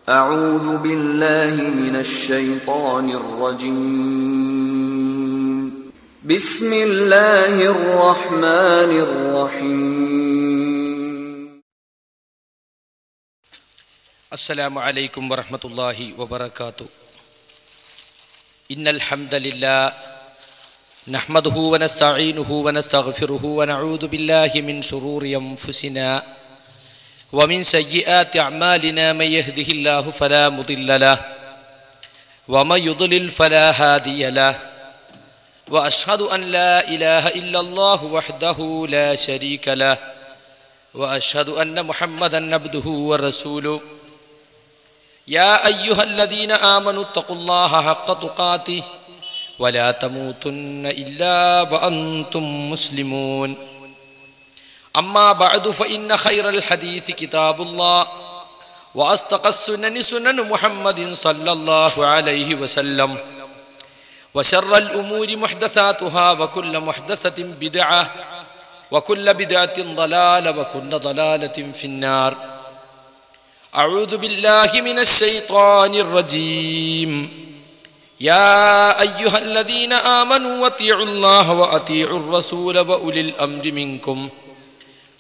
أعوذ بالله من الشيطان الرجيم بسم الله الرحمن الرحيم السلام عليكم ورحمة الله وبركاته إن الحمد لله نحمده ونستعينه ونستغفره ونعوذ بالله من شرور أنفسنا ومن سيئات أعمالنا من يهده الله فلا مضل له ومن يضلل فلا هادي له وأشهد أن لا إله إلا الله وحده لا شريك له وأشهد أن محمدا عبده ورسوله يا أيها الذين آمنوا اتقوا الله حق تقاته ولا تموتن إلا وأنتم مسلمون أما بعد فإن خير الحديث كتاب الله وأصدق السنن سنن محمد صلى الله عليه وسلم وشر الأمور محدثاتها وكل محدثة بدعة وكل بدعة ضلالة وكل ضلالة في النار أعوذ بالله من الشيطان الرجيم يا أيها الذين آمنوا أطيعوا الله وأطيعوا الرسول وأولي الأمر منكم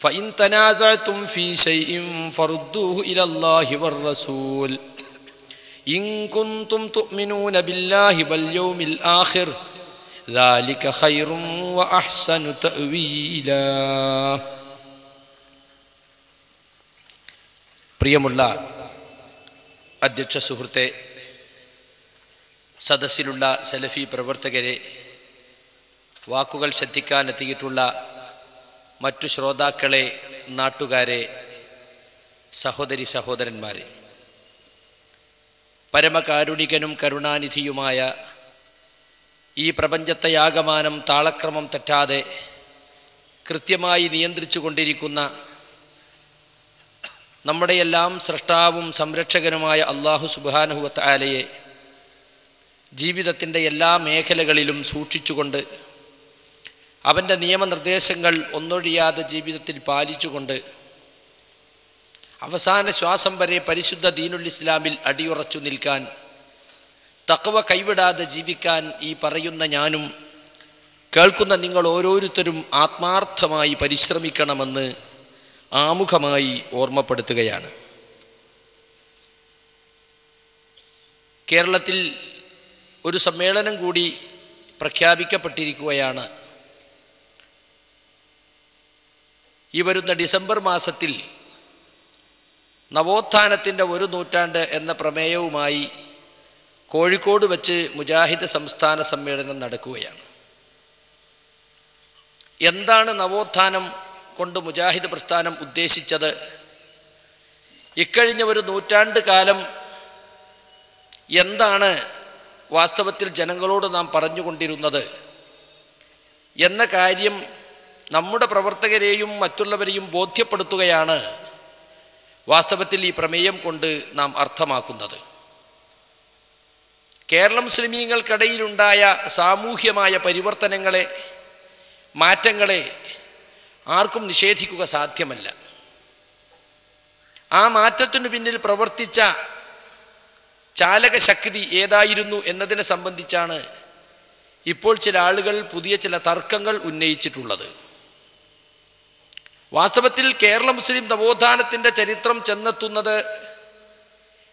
فإن تنازعتم في شيء فردوه إلى الله والرسول إن كنتم تؤمنون بالله واليوم الآخر ذلك خير وأحسن تأويلا. പ്രിയമുള്ള അധ്യക്ഷ സുഹൃത്തെ, സദസ്സിലുള്ള സലഫി പ്രവർത്തകരെ, വാക്കുകൾ ശ്രദ്ധിക്കാനെത്തിയിട്ടുള്ള മറ്റു ശ്രോതാക്കളെ, നാട്ടുകാരെ, സഹോദരി സഹോദരന്മാരെ, പരമകാരുണികനും കരുണാനിധിയുമായ ഈ പ്രപഞ്ചത്തെ ആകമാനം താളക്രമം തെറ്റാതെ കൃത്യമായി നിയന്ത്രിച്ചു കൊണ്ടിരിക്കുന്ന നമ്മുടെയെല്ലാം സ്രഷ്ടാവും സംരക്ഷകനുമായ അല്ലാഹു സുബ്ഹാനഹു വ തആലയെ ജീവിതത്തിൻ്റെ എല്ലാ മേഖലകളിലും സൂക്ഷിച്ചുകൊണ്ട് അവൻ്റെ നിയമനിർദ്ദേശങ്ങൾ ഒന്നൊഴിയാതെ ജീവിതത്തിൽ പാലിച്ചുകൊണ്ട് അവസാന ശ്വാസം വരെ പരിശുദ്ധ ദീനുൽ ഇസ്ലാമിൽ അടിയുറച്ചു നിൽക്കാൻ, തഖ്വ കൈവിടാതെ ജീവിക്കാൻ ഈ പറയുന്ന ഞാനും കേൾക്കുന്ന നിങ്ങൾ ഓരോരുത്തരും ആത്മാർത്ഥമായി പരിശ്രമിക്കണമെന്ന് ആമുഖമായി ഓർമ്മപ്പെടുത്തുകയാണ്. കേരളത്തിൽ ഒരു സമ്മേളനം കൂടി പ്രഖ്യാപിക്കപ്പെട്ടിരിക്കുകയാണ്. ഈ വരുന്ന ഡിസംബർ മാസത്തിൽ നവോത്ഥാനത്തിൻ്റെ 1 നൂറ്റാണ്ട് എന്ന പ്രമേയവുമായി കോഴിക്കോട് വെച്ച് മുജാഹിദ് സംസ്ഥാന സമ്മേളനം നടക്കുകയാണ്. എന്താണ് നവോത്ഥാനം കൊണ്ട് മുജാഹിദ് പ്രസ്ഥാനം ഉദ്ദേശിച്ചത്? ഇക്കഴിഞ്ഞ 1 നൂറ്റാണ്ട് കാലം എന്താണ് വാസ്തവത്തിൽ ജനങ്ങളോട് നാം പറഞ്ഞുകൊണ്ടിരുന്നത് എന്ന കാര്യം നമ്മുടെ പ്രവർത്തകരെയും മറ്റുള്ളവരെയും ബോധ്യപ്പെടുത്തുകയാണ് വാസ്തവത്തിൽ ഈ പ്രമേയം കൊണ്ട് നാം അർത്ഥമാക്കുന്നത്. കേരള മുസ്ലിമീങ്ങൾക്കിടയിലുണ്ടായ സാമൂഹ്യമായ പരിവർത്തനങ്ങളെ, മാറ്റങ്ങളെ ആർക്കും നിഷേധിക്കുക സാധ്യമല്ല. ആ മാറ്റത്തിനു പിന്നിൽ പ്രവർത്തിച്ച ചാലക ശക്തി ഏതായിരുന്നു എന്നതിനെ സംബന്ധിച്ചാണ് ഇപ്പോൾ ചില ആളുകൾ പുതിയ ചില തർക്കങ്ങൾ ഉന്നയിച്ചിട്ടുള്ളത്. വാസ്തവത്തിൽ കേരള മുസ്ലിം നവോത്ഥാനത്തിൻ്റെ ചരിത്രം ചെന്നെത്തുന്നത്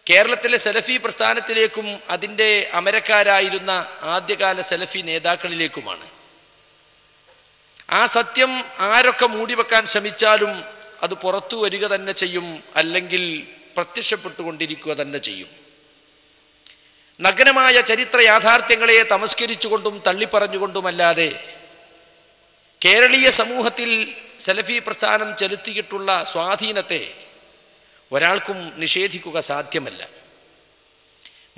കേരളത്തിലെ സലഫി പ്രസ്ഥാനത്തിലേക്കും അതിൻ്റെ അമരക്കാരായിരുന്ന ആദ്യകാല സലഫി നേതാക്കളിലേക്കുമാണ്. ആ സത്യം ആരൊക്കെ മൂടിവെക്കാൻ ശ്രമിച്ചാലും അത് പുറത്തു വരിക തന്നെ ചെയ്യും, അല്ലെങ്കിൽ പ്രത്യക്ഷപ്പെട്ടുകൊണ്ടിരിക്കുക തന്നെ ചെയ്യും. നഗ്നമായ ചരിത്ര യാഥാർത്ഥ്യങ്ങളെ തമസ്കരിച്ചുകൊണ്ടും തള്ളിപ്പറഞ്ഞുകൊണ്ടുമല്ലാതെ കേരളീയ സമൂഹത്തിൽ സലഫി പ്രസ്ഥാനം ചെലുത്തിയിട്ടുള്ള സ്വാധീനത്തെ ഒരാൾക്കും നിഷേധിക്കുക സാധ്യമല്ല.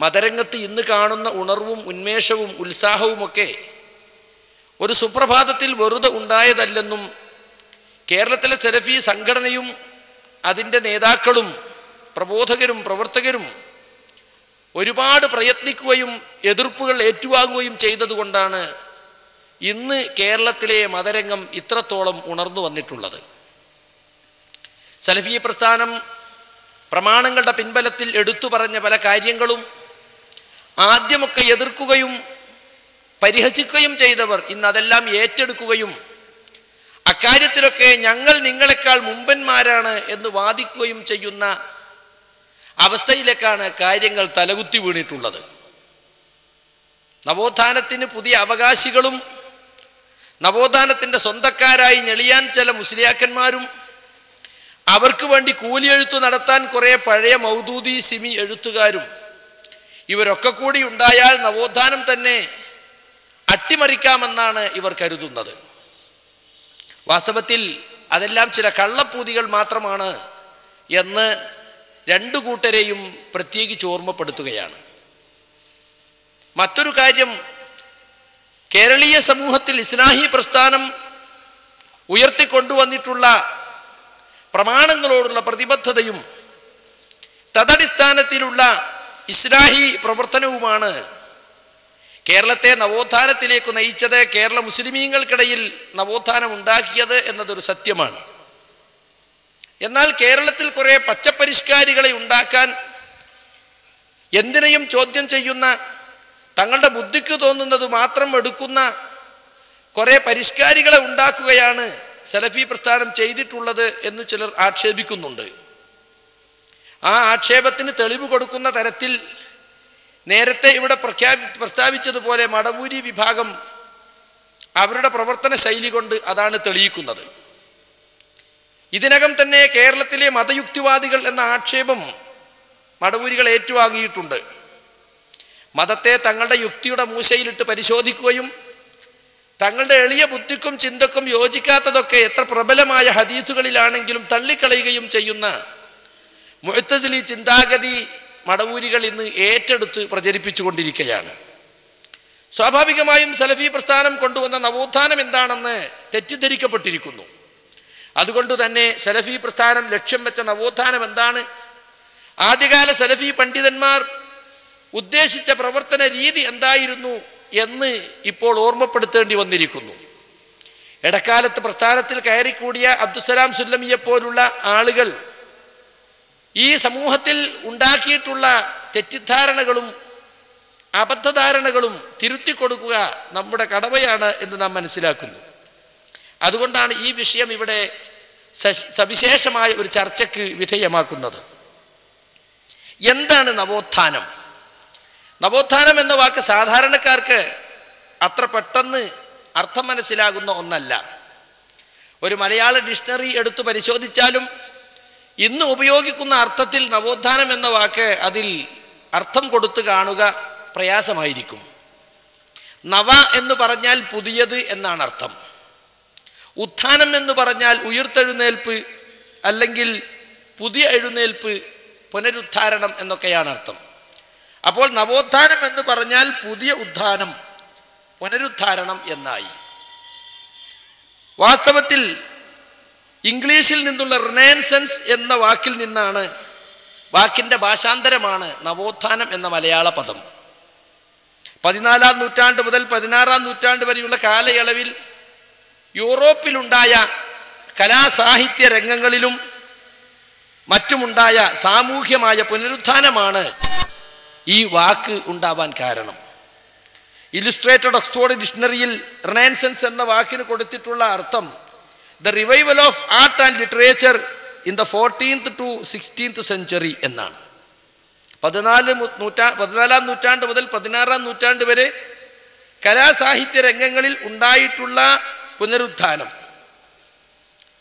മതരംഗത്ത് ഇന്ന് കാണുന്ന ഉണർവും ഉന്മേഷവും ഉത്സാഹവുമൊക്കെ ഒരു സുപ്രഭാതത്തിൽ വെറുതെ ഉണ്ടായതല്ലെന്നും കേരളത്തിലെ സലഫി സംഘടനയും അതിൻ്റെ നേതാക്കളും പ്രബോധകരും പ്രവർത്തകരും ഒരുപാട് പ്രയത്നിക്കുകയും എതിർപ്പുകൾ ഏറ്റുവാങ്ങുകയും ചെയ്തതുകൊണ്ടാണ് ഇന്ന് കേരളത്തിലെ മതരംഗം ഇത്രത്തോളം ഉണർന്നു വന്നിട്ടുള്ളത്. സലഫി പ്രസ്ഥാനം പ്രമാണങ്ങളുടെ പിൻബലത്തിൽ എടുത്തു പറഞ്ഞ പല കാര്യങ്ങളും ആദ്യമൊക്കെ എതിർക്കുകയും പരിഹസിക്കുകയും ചെയ്തവർ ഇന്ന് അതെല്ലാം ഏറ്റെടുക്കുകയും അക്കാര്യത്തിലൊക്കെ ഞങ്ങൾ നിങ്ങളെക്കാൾ മുമ്പന്മാരാണ് എന്ന് വാദിക്കുകയും ചെയ്യുന്ന അവസ്ഥയിലേക്കാണ് കാര്യങ്ങൾ തലകുത്തി വീണിട്ടുള്ളത്. നവോത്ഥാനത്തിന് പുതിയ അവകാശികളും നവോത്ഥാനത്തിൻ്റെ സ്വന്തക്കാരായി ഞെളിയാൻ ചില മുസ്ലിയാക്കന്മാരും അവർക്ക് വേണ്ടി കൂലിയെഴുത്തു നടത്താൻ കുറേ പഴയ മൗദൂദി സിമി എഴുത്തുകാരും ഇവരൊക്കെ കൂടി ഉണ്ടായാൽ നവോത്ഥാനം തന്നെ അട്ടിമറിക്കാമെന്നാണ് ഇവർ കരുതുന്നത്. വാസ്തവത്തിൽ അതെല്ലാം ചില കള്ളപ്പൂതികൾ മാത്രമാണ് എന്ന് രണ്ടു കൂട്ടരെയും പ്രത്യേകിച്ച് ഓർമ്മപ്പെടുത്തുകയാണ്. മറ്റൊരു കാര്യം, കേരളീയ സമൂഹത്തിൽ ഇസ്ലാഹി പ്രസ്ഥാനം ഉയർത്തിക്കൊണ്ടുവന്നിട്ടുള്ള പ്രമാണങ്ങളോടുള്ള പ്രതിബദ്ധതയും തദടിസ്ഥാനത്തിലുള്ള ഇസ്ലാഹി പ്രവർത്തനവുമാണ് കേരളത്തെ നവോത്ഥാനത്തിലേക്ക് നയിച്ചത്, കേരള മുസ്ലിമീങ്ങൾക്കിടയിൽ നവോത്ഥാനം ഉണ്ടാക്കിയത് എന്നതൊരു സത്യമാണ്. എന്നാൽ കേരളത്തിൽ കുറേ പച്ചപ്പരിഷ്കാരികളെ ഉണ്ടാക്കാൻ എന്തിനേയും ചോദ്യം ചെയ്യുന്ന, തങ്ങളുടെ ബുദ്ധിക്ക് തോന്നുന്നത് മാത്രം എടുക്കുന്ന കുറേ പരിഷ്കാരികളെ ഉണ്ടാക്കുകയാണ് സലഫി പ്രസ്ഥാനം ചെയ്തിട്ടുള്ളത് എന്ന് ചിലർ ആക്ഷേപിക്കുന്നുണ്ട്. ആ ആക്ഷേപത്തിന് തെളിവ് കൊടുക്കുന്ന തരത്തിൽ നേരത്തെ ഇവിടെ പ്രസ്താവിച്ചതുപോലെ മടവൂരി വിഭാഗം അവരുടെ പ്രവർത്തന ശൈലി കൊണ്ട് അതാണ് തെളിയിക്കുന്നത്. ഇതിനകം തന്നെ കേരളത്തിലെ മതയുക്തിവാദികൾ എന്ന ആക്ഷേപം മടവൂരികൾ ഏറ്റുവാങ്ങിയിട്ടുണ്ട്. മതത്തെ തങ്ങളുടെ യുക്തിയുടെ മൂശയിലിട്ട് പരിശോധിക്കുകയും തങ്ങളുടെ എളിയ ബുദ്ധിക്കും ചിന്തക്കും യോജിക്കാത്തതൊക്കെ എത്ര പ്രബലമായ ഹദീസുകളിലാണെങ്കിലും തള്ളിക്കളയുകയും ചെയ്യുന്ന മുഅ്തസിലി ചിന്താഗതി മടവൂരികൾ ഇന്ന് ഏറ്റെടുത്ത് പ്രചരിപ്പിച്ചുകൊണ്ടിരിക്കുകയാണ്. സ്വാഭാവികമായും സലഫി പ്രസ്ഥാനം കൊണ്ടുവന്ന നവോത്ഥാനം എന്താണെന്ന് തെറ്റിദ്ധരിക്കപ്പെട്ടിരിക്കുന്നു. അതുകൊണ്ട് തന്നെ സലഫി പ്രസ്ഥാനം ലക്ഷ്യം വെച്ച നവോത്ഥാനം എന്താണ്, ആദ്യകാല സലഫി പണ്ഡിതന്മാർ ഉദ്ദേശിച്ച പ്രവർത്തന രീതി എന്തായിരുന്നു എന്ന് ഇപ്പോൾ ഓർമ്മപ്പെടുത്തേണ്ടി വന്നിരിക്കുന്നു. ഇടക്കാലത്ത് പ്രസ്ഥാനത്തിൽ കയറിക്കൂടിയ അബ്ദുസലാം സുല്ലമിയെപ്പോലുള്ള ആളുകൾ ഈ സമൂഹത്തിൽ ഉണ്ടാക്കിയിട്ടുള്ള തെറ്റിദ്ധാരണകളും അബദ്ധധാരണകളും തിരുത്തിക്കൊടുക്കുക നമ്മുടെ കടമയാണ് എന്ന് നാം മനസ്സിലാക്കുന്നു. അതുകൊണ്ടാണ് ഈ വിഷയം ഇവിടെ സവിശേഷമായ ഒരു ചർച്ചയ്ക്ക് വിധേയമാക്കുന്നത്. എന്താണ് നവോത്ഥാനം? നവോത്ഥാനം എന്ന വാക്ക് സാധാരണക്കാർക്ക് അത്ര പെട്ടെന്ന് അർത്ഥം മനസ്സിലാകുന്ന ഒന്നല്ല. ഒരു മലയാള ഡിക്ഷണറി എടുത്തു പരിശോധിച്ചാലും ഇന്ന് ഉപയോഗിക്കുന്ന അർത്ഥത്തിൽ നവോത്ഥാനം എന്ന വാക്ക് അതിൽ അർത്ഥം കൊടുത്തു കാണുക പ്രയാസമായിരിക്കും. നവ എന്ന് പറഞ്ഞാൽ പുതിയത് എന്നാണ് അർത്ഥം. ഉത്ഥാനം എന്ന് പറഞ്ഞാൽ ഉയിർത്തെഴുന്നേൽപ്പ് അല്ലെങ്കിൽ പുതിയ എഴുന്നേൽപ്പ്, പുനരുദ്ധാരണം എന്നൊക്കെയാണ് അർത്ഥം. അപ്പോൾ നവോത്ഥാനം എന്ന് പറഞ്ഞാൽ പുതിയ ഉത്ഥാനം, പുനരുദ്ധാരണം എന്നായി. വാസ്തവത്തിൽ ഇംഗ്ലീഷിൽ നിന്നുള്ള റിനൈസൻസ് എന്ന വാക്കിൽ നിന്നാണ്, വാക്കിൻ്റെ ഭാഷാന്തരമാണ് നവോത്ഥാനം എന്ന മലയാള പദം. 14-ാം നൂറ്റാണ്ട് മുതൽ 16-ാം നൂറ്റാണ്ട് വരെയുള്ള കാലയളവിൽ യൂറോപ്പിലുണ്ടായ കലാസാഹിത്യ രംഗങ്ങളിലും മറ്റുമുണ്ടായ സാമൂഹ്യമായ പുനരുത്ഥാനമാണ് ഈ വാക്ക് ഉണ്ടാവാൻ കാരണം. ഇല്ലുസ്ട്രേറ്റഡ് ഓക്സ്ഫോർഡ് ഡിക്ഷണറിയിൽ റിനൈസൻസ് എന്ന വാക്കിന് കൊടുത്തിട്ടുള്ള അർത്ഥം the revival of art and literature in the 14th to 16th century എന്നാണ്. 14-ാം നൂറ്റാണ്ട് മുതൽ 16-ാം നൂറ്റാണ്ട് വരെ കലാസാഹിത്യ രംഗങ്ങളിൽ ഉണ്ടായിട്ടുള്ള പുനരുത്ഥാനം.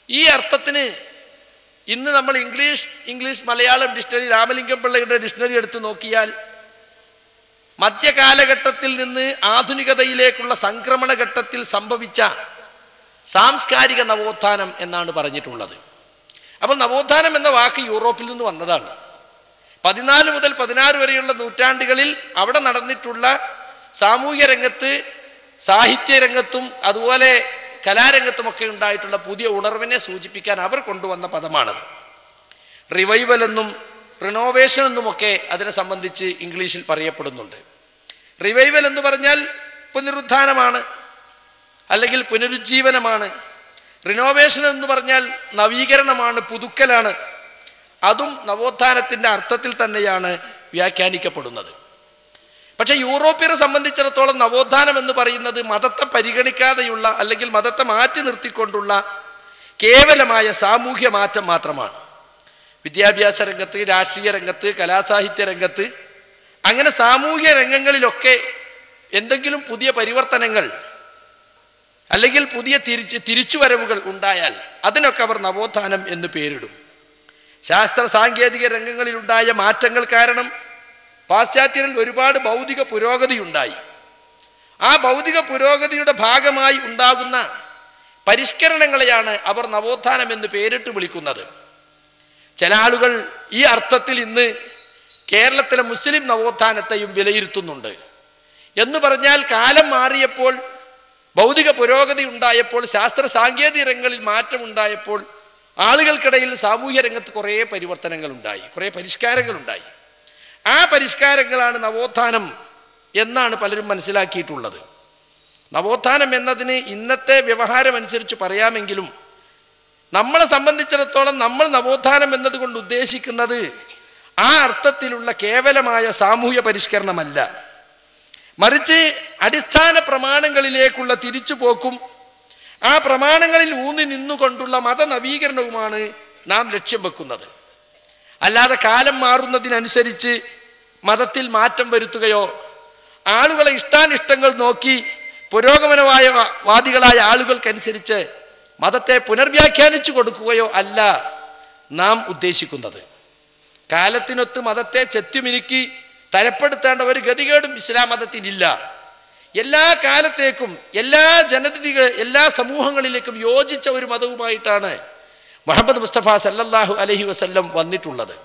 ഈ അർത്ഥത്തിന് ഇന്ന് നമ്മൾ ഇംഗ്ലീഷ് മലയാളം ഡിക്ഷണറി, രാമലിംഗം പിള്ളയുടെ ഡിക്ഷണറി എടുത്ത് നോക്കിയാൽ മധ്യകാലഘട്ടത്തിൽ നിന്ന് ആധുനികതയിലേക്കുള്ള സംക്രമണ ഘട്ടത്തിൽ സംഭവിച്ച സാംസ്കാരിക നവോത്ഥാനം എന്നാണ് പറഞ്ഞിട്ടുള്ളത്. അപ്പോൾ നവോത്ഥാനം എന്ന വാക്ക് യൂറോപ്പിൽ നിന്ന് വന്നതാണ്. 14 മുതൽ 16 വരെയുള്ള നൂറ്റാണ്ടുകളിൽ അവിടെ നടന്നിട്ടുള്ള സാമൂഹ്യ രംഗത്ത്, സാഹിത്യ രംഗത്തും അതുപോലെ കലാരംഗത്തുമൊക്കെ ഉണ്ടായിട്ടുള്ള പുതിയ ഉണർവിനെ സൂചിപ്പിക്കാൻ അവർ കൊണ്ടുവന്ന പദമാണത്. റിവൈവൽ എന്നും റിനോവേഷൻ എന്നുമൊക്കെ അതിനെ സംബന്ധിച്ച് ഇംഗ്ലീഷിൽ പറയപ്പെടുന്നുണ്ട്. റിവൈവൽ എന്ന് പറഞ്ഞാൽ പുനരുത്ഥാനമാണ് അല്ലെങ്കിൽ പുനരുജ്ജീവനമാണ്. റിനോവേഷൻ എന്ന് പറഞ്ഞാൽ നവീകരണമാണ്, പുതുക്കലാണ്. അതും നവോത്ഥാനത്തിൻ്റെ അർത്ഥത്തിൽ തന്നെയാണ് വ്യാഖ്യാനിക്കപ്പെടുന്നത്. പക്ഷേ യൂറോപ്യരെ സംബന്ധിച്ചിടത്തോളം നവോത്ഥാനം എന്ന് പറയുന്നത് മതത്തെ പരിഗണിക്കാതെയുള്ള അല്ലെങ്കിൽ മതത്തെ മാറ്റി നിർത്തിക്കൊണ്ടുള്ള കേവലമായ സാമൂഹ്യ മാറ്റം മാത്രമാണ്. വിദ്യാഭ്യാസ രംഗത്ത്, രാഷ്ട്രീയ രംഗത്ത്, കലാസാഹിത്യ രംഗത്ത്, അങ്ങനെ സാമൂഹ്യ രംഗങ്ങളിലൊക്കെ എന്തെങ്കിലും പുതിയ പരിവർത്തനങ്ങൾ അല്ലെങ്കിൽ പുതിയ തിരിച്ചുവരവുകൾ ഉണ്ടായാൽ അതിനൊക്കെ അവർ നവോത്ഥാനം എന്ന് പേരിടും. ശാസ്ത്ര സാങ്കേതിക രംഗങ്ങളിലുണ്ടായ മാറ്റങ്ങൾ കാരണം പാശ്ചാത്യരിൽ ഒരുപാട് ഭൗതിക പുരോഗതി ഉണ്ടായി. ആ ഭൗതിക പുരോഗതിയുടെ ഭാഗമായി ഉണ്ടാകുന്ന പരിഷ്കരണങ്ങളെയാണ് അവർ നവോത്ഥാനം എന്ന് പേരിട്ട് വിളിക്കുന്നത്. ചില ആളുകൾ ഈ അർത്ഥത്തിൽ ഇന്ന് കേരളത്തിലെ മുസ്ലിം നവോത്ഥാനത്തെയും വിലയിരുത്തുന്നുണ്ട്. എന്ന് പറഞ്ഞാൽ കാലം മാറിയപ്പോൾ, ഭൗതിക പുരോഗതി ഉണ്ടായപ്പോൾ, ശാസ്ത്ര സാങ്കേതിക രംഗങ്ങളിൽ മാറ്റമുണ്ടായപ്പോൾ ആളുകൾക്കിടയിൽ സാമൂഹ്യ രംഗത്ത് കുറേ പരിവർത്തനങ്ങൾ ഉണ്ടായി, കുറേ പരിഷ്കാരങ്ങൾ ഉണ്ടായി. ആ പരിഷ്കാരങ്ങളാണ് നവോത്ഥാനം എന്നാണ് പലരും മനസ്സിലാക്കിയിട്ടുള്ളത്. നവോത്ഥാനം എന്നതിന് ഇന്നത്തെ വ്യവഹാരമനുസരിച്ച് പറയാമെങ്കിലും നമ്മളെ സംബന്ധിച്ചിടത്തോളം നമ്മൾ നവോത്ഥാനം എന്നതുകൊണ്ട് ഉദ്ദേശിക്കുന്നത് ആ അർത്ഥത്തിലുള്ള കേവലമായ സാമൂഹ്യ പരിഷ്കരണമല്ല, മറിച്ച് അടിസ്ഥാന പ്രമാണങ്ങളിലേക്കുള്ള തിരിച്ചുപോക്കും ആ പ്രമാണങ്ങളിൽ ഊന്നി നിന്നുകൊണ്ടുള്ള മതനവീകരണവുമാണ് നാം ലക്ഷ്യം വെക്കുന്നത്. അല്ലാതെ കാലം മാറുന്നതിനനുസരിച്ച് മതത്തിൽ മാറ്റം വരുത്തുകയോ ആളുകളെ ഇഷ്ടാനിഷ്ടങ്ങൾ നോക്കി പുരോഗമനമായ വാദികളായ ആളുകൾക്കനുസരിച്ച് മതത്തെ പുനർവ്യാഖ്യാനിച്ചു കൊടുക്കുകയോ അല്ല നാം ഉദ്ദേശിക്കുന്നത്. കാലത്തിനൊത്ത് മതത്തെ ചെത്തിമിനുക്കി തരപ്പെടുത്തേണ്ട ഒരു ഗതികേടും ഇസ്ലാം മതത്തിനില്ല. എല്ലാ കാലത്തേക്കും എല്ലാ സമൂഹങ്ങളിലേക്കും യോജിച്ച ഒരു മതവുമായിട്ടാണ് മുഹമ്മദ് മുസ്തഫ സല്ലല്ലാഹു അലൈഹി വസല്ലം വന്നിട്ടുള്ളത്.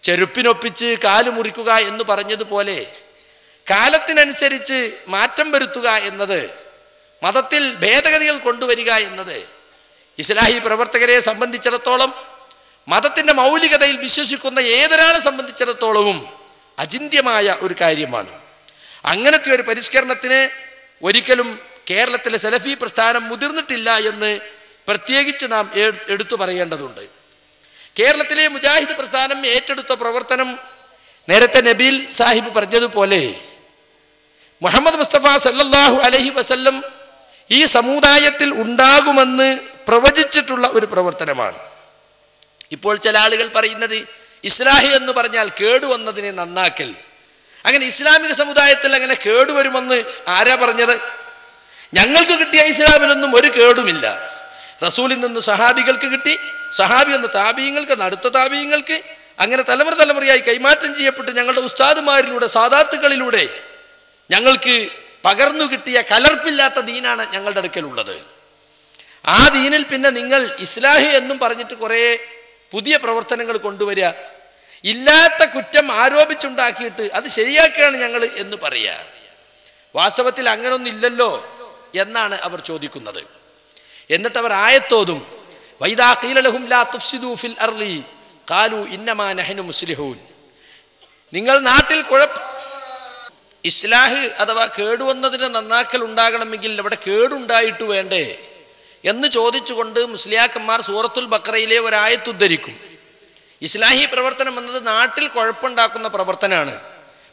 ചെരുപ്പിനൊപ്പിച്ച് കാല് മുറിക്കുക എന്ന് പറഞ്ഞതുപോലെ കാലത്തിനനുസരിച്ച് മാറ്റം വരുത്തുക എന്നത്, മതത്തിൽ ഭേദഗതികൾ കൊണ്ടുവരിക എന്നത് ഇസ്ലാഹി പ്രവർത്തകരെ സംബന്ധിച്ചിടത്തോളം, മതത്തിൻ്റെ മൗലികതയിൽ വിശ്വസിക്കുന്ന ഏതൊരാളെ സംബന്ധിച്ചിടത്തോളവും അചിന്ത്യമായ ഒരു കാര്യമാണ്. അങ്ങനത്തെ ഒരു പരിഷ്കരണത്തിന് ഒരിക്കലും കേരളത്തിലെ സലഫി പ്രസ്ഥാനം മുതിർന്നിട്ടില്ല എന്ന് പ്രത്യേകിച്ച് നാം എടുത്തു പറയേണ്ടതുണ്ട്. കേരളത്തിലെ മുജാഹിദ് പ്രസ്ഥാനം ഏറ്റെടുത്ത പ്രവർത്തനം നേരത്തെ നബീൽ സാഹിബ് പറഞ്ഞതുപോലെ മുഹമ്മദ് മുസ്തഫ സല്ലല്ലാഹു അലൈഹി വസല്ലം ഈ സമുദായത്തിൽ ഉണ്ടാകുമെന്ന് പ്രവചിച്ചിട്ടുള്ള ഒരു പ്രവർത്തനമാണ്. ഇപ്പോൾ ചില ആളുകൾ പറയുന്നത് ഇസ്ലാഹി എന്ന് പറഞ്ഞാൽ കേടുവന്നതിനെ നന്നാക്കൽ. അങ്ങനെ ഇസ്ലാമിക സമുദായത്തിൽ അങ്ങനെ കേടുവരുമെന്ന് ആരാ പറഞ്ഞത്? ഞങ്ങൾക്ക് കിട്ടിയ ഇസ്ലാമിനൊന്നും ഒരു കേടുമില്ല. റസൂലിൽ നിന്ന് സഹാബികൾക്ക് കിട്ടി, സഹാബി എന്ന താബീങ്ങൾക്ക്, അടുത്ത താബീങ്ങൾക്ക്, അങ്ങനെ തലമുറയായി കൈമാറ്റം ചെയ്യപ്പെട്ട് ഞങ്ങളുടെ ഉസ്താദുമാരിലൂടെ, സാദാത്തുകളിലൂടെ ഞങ്ങൾക്ക് പകർന്നു കിട്ടിയ കലർപ്പില്ലാത്ത ദീനാണ് ഞങ്ങളുടെ അടുക്കലുള്ളത്. ആ ദീനിൽ പിന്നെ നിങ്ങൾ ഇസ്ലാഹി എന്നും പറഞ്ഞിട്ട് കുറേ പുതിയ പ്രവർത്തനങ്ങൾ കൊണ്ടുവരിക, ഇല്ലാത്ത കുറ്റം ആരോപിച്ചുണ്ടാക്കിയിട്ട് അത് ശരിയാക്കുകയാണ് ഞങ്ങൾ എന്ന് പറയുക. വാസ്തവത്തിൽ അങ്ങനൊന്നും ഇല്ലല്ലോ എന്നാണ് അവർ ചോദിക്കുന്നത്. എന്നിട്ട് അവർ ആയത്തോതും, വൈദാ ഖീല ലഹും ലാ തുഫ്സിദൂ ഫിൽ അർളി ഖാലൂ ഇന്നമാ നഹ്നു മുസ്ലിഹൂൻ. നിങ്ങൾ നാട്ടിൽ ഇസ്ലാഹ് അഥവാ കേടുവന്നതിന് നന്നാക്കൽ ഉണ്ടാകണമെങ്കിൽ അവിടെ കേടുണ്ടായിട്ട് വേണ്ടേ എന്ന് ചോദിച്ചുകൊണ്ട് മുസ്ലിയാക്കന്മാർ സൂറത്തുൽ ബഖറയിലെ ഒരായത്തുദ്ധരിക്കും. ഇസ്ലാഹി പ്രവർത്തനം എന്നത് നാട്ടിൽ കുഴപ്പമുണ്ടാക്കുന്ന പ്രവർത്തനമാണ്.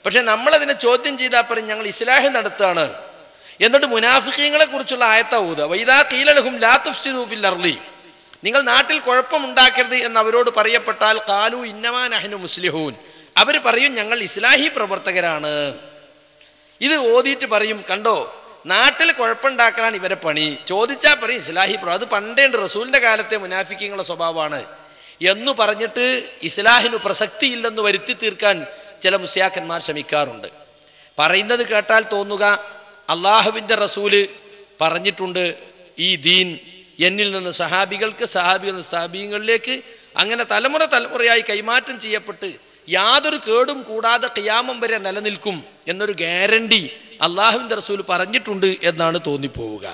പക്ഷെ നമ്മളതിനെ ചോദ്യം ചെയ്താൽ പറയും ഞങ്ങൾ ഇസ്ലാഹി നടത്തുകയാണ്. എന്നിട്ട് മുനാഫിഖീങ്ങളെ കുറിച്ചുള്ള ആയത്താ ഊതുക, വൈദാ ഖീല ലഹും ലാ തുഫ്സിദൂ ഫിൽ അർളി, നിങ്ങൾ നാട്ടിൽ കുഴപ്പമുണ്ടാക്കരുത് എന്ന് അവരോട് പറയപ്പെട്ടാൽ ഖാലൂ ഇന്നമാ നഹ്നു മുസ്ലിഹൂൻ, അവർ പറയും ഞങ്ങൾ ഇസ്ലാഹി പ്രവർത്തകരാണ്. ഇത് ഓതിയിട്ട് പറയും, കണ്ടോ നാട്ടിൽ കുഴപ്പമുണ്ടാക്കലാണ് ഇവരെ പണി. ചോദിച്ചാൽ പറയും ഇസ്ലാഹി അത് പണ്ടേ ഉണ്ട്, റസൂലിൻ്റെ കാലത്തെ മുനാഫിക്കീങ്ങളുടെ സ്വഭാവമാണ് എന്ന് പറഞ്ഞിട്ട് ഇസ്ലാഹിന് പ്രസക്തിയില്ലെന്ന് വരുത്തി തീർക്കാൻ ചില മുസ്ലിയാക്കന്മാർ ശ്രമിക്കാറുണ്ട്. പറയുന്നത് കേട്ടാൽ തോന്നുക അള്ളാഹുവിൻ്റെ റസൂല് പറഞ്ഞിട്ടുണ്ട് ഈ ദീൻ എന്നിൽ നിന്ന് സഹാബികൾക്ക്, സഹാബികളിൽ നിന്ന് സഹാബീങ്ങളിലേക്ക്, അങ്ങനെ തലമുറയായി കൈമാറ്റം ചെയ്യപ്പെട്ട് യാതൊരു കേടും കൂടാതെ ഖിയാമം വരെ നിലനിൽക്കും എന്നൊരു ഗ്യാരണ്ടി അള്ളാഹുവിൻ്റെ റസൂൽ പറഞ്ഞിട്ടുണ്ട് എന്നാണ് തോന്നിപ്പോവുക.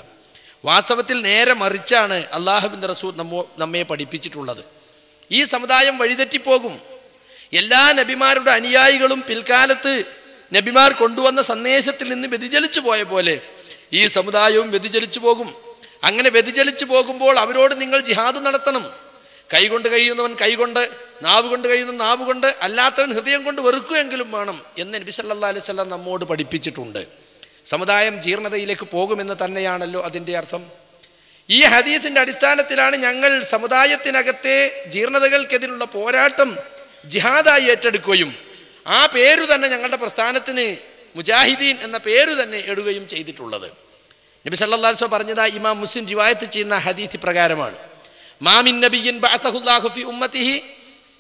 വാസ്തവത്തിൽ നേരെ മറിച്ചാണ് അള്ളാഹുവിൻ്റെ റസൂൽ നമ്മെ പഠിപ്പിച്ചിട്ടുള്ളത്. ഈ സമുദായം വഴിതെറ്റിപ്പോകും. എല്ലാ നബിമാരുടെ അനുയായികളും പിൽക്കാലത്ത് നബിമാർ കൊണ്ടുവന്ന സന്ദേശത്തിൽ നിന്ന് വ്യതിചലിച്ചു പോയ പോലെ ഈ സമുദായവും വ്യതിചലിച്ചു പോകും. അങ്ങനെ വ്യതിചലിച്ചു പോകുമ്പോൾ അവരോട് നിങ്ങൾ ജിഹാദ് നടത്തണം. കൈകൊണ്ട് കഴിയുന്നവൻ കൈകൊണ്ട്, നാവ് കൊണ്ട് കഴിയുന്ന നാവ് കൊണ്ട്, അല്ലാത്തവൻ ഹൃദയം കൊണ്ട് വെറുക്കുകയെങ്കിലും വേണം എന്ന് നബി സല്ലല്ലാഹു അലൈഹി വസല്ലം നമ്മോട് പഠിപ്പിച്ചിട്ടുണ്ട്. സമുദായം ജീർണതയിലേക്ക് പോകുമെന്ന് തന്നെയാണല്ലോ അതിൻ്റെ അർത്ഥം. ഈ ഹദീസിൻ്റെ അടിസ്ഥാനത്തിലാണ് ഞങ്ങൾ സമുദായത്തിനകത്തെ ജീർണതകൾക്കെതിരുള്ള പോരാട്ടം ജിഹാദായി ഏറ്റെടുക്കുകയും ആ പേരു തന്നെ ഞങ്ങളുടെ പ്രസ്ഥാനത്തിന് മുജാഹിദീൻ എന്ന പേരു തന്നെ ഇടുകയും ചെയ്തിട്ടുള്ളത്. നബി സല്ലല്ലാഹു അലൈഹി വസല്ലം പറഞ്ഞതായി ഇമാം മുസ്ലിം റിവായത്ത് ചെയ്യുന്ന ഹദീസ് പ്രകാരമാണ്, മാമിൻ നബിയ്യിൻ ബഅസഹുല്ലാഹു ഫി ഉമ്മത്തിഹി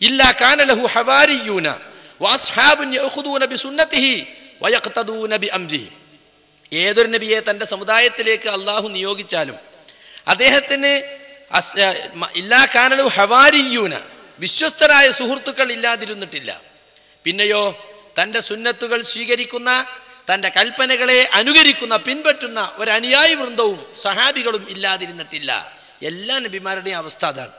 ഇല്ലാ കാന ലഹു ഹവാരിയൂന വഅസ്ഹാബുൻ യഅഖുദൂന ബിസുന്നതിഹി വയഖ്തദൂന ബിഅംരിഹി. ഏതൊരു നബിയെ തൻ്റെ സമുദായത്തിലേക്ക് അള്ളാഹു നിയോഗിച്ചാലും അദ്ദേഹത്തിന് ഇല്ലാ കാന ലഹു ഹവാരിയൂന, വിശ്വസ്തരായ സുഹൃത്തുക്കൾ ഇല്ലാതിരുന്നിട്ടില്ല. പിന്നെയോ തൻ്റെ സുന്നത്തുകൾ സ്വീകരിക്കുന്ന, തൻ്റെ കൽപ്പനകളെ അനുകരിക്കുന്ന, പിൻപറ്റുന്ന ഒരു അനുയായി വൃന്ദവും സഹാബികളും ഇല്ലാതിരുന്നിട്ടില്ല. എല്ലാ നബിമാരുടെയും അവസ്ഥ അതാണ്.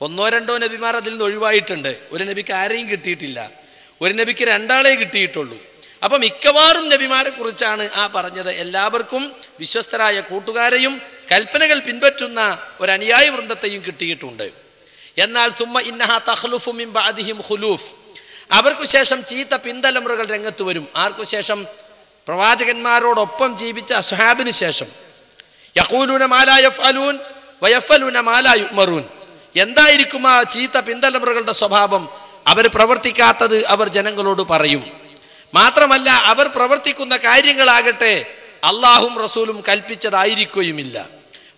ഒന്നോ രണ്ടോ നബിമാർ അതിൽ നിന്ന് ഒഴിവായിട്ടുണ്ട്. ഒരു നബിക്ക് ആരെയും കിട്ടിയിട്ടില്ല, ഒരു നബിക്ക് രണ്ടാളെ കിട്ടിയിട്ടുള്ളൂ. അപ്പം മിക്കവാറും നബിമാരെ കുറിച്ചാണ് ആ പറഞ്ഞത്. എല്ലാവർക്കും വിശ്വസ്തരായ കൂട്ടുകാരെയും കൽപ്പനകൾ പിൻപറ്റുന്ന ഒരു അനുയായി വൃന്ദത്തെയും കിട്ടിയിട്ടുണ്ട്. എന്നാൽ സുമ്മ ഇന്നഹ തഖ്ലുഫു മിൻ ബഅദിഹിം ഖുലൂഫ്, അവർക്കു ശേഷം ചീത്ത പിന്തലമുറകൾ രംഗത്ത് വരും. ആർക്കു ശേഷം? പ്രവാചകന്മാരോടൊപ്പം ജീവിച്ച അസ്ഹാബിന് ശേഷം. യഖൂലൂന മാ ലാ യഫ്അലൂൻ വയഫ്അലൂന മാ ലാ യുഅ്മറൂൻ. എന്തായിരിക്കും ആ ചീത്ത പിന്തലമുറകളുടെ സ്വഭാവം? അവർ പ്രവർത്തിക്കാത്തത് അവർ ജനങ്ങളോട് പറയും. മാത്രമല്ല, അവർ പ്രവർത്തിക്കുന്ന കാര്യങ്ങളാകട്ടെ അള്ളാഹും റസൂലും കൽപ്പിച്ചതായിരിക്കുകയുമില്ല.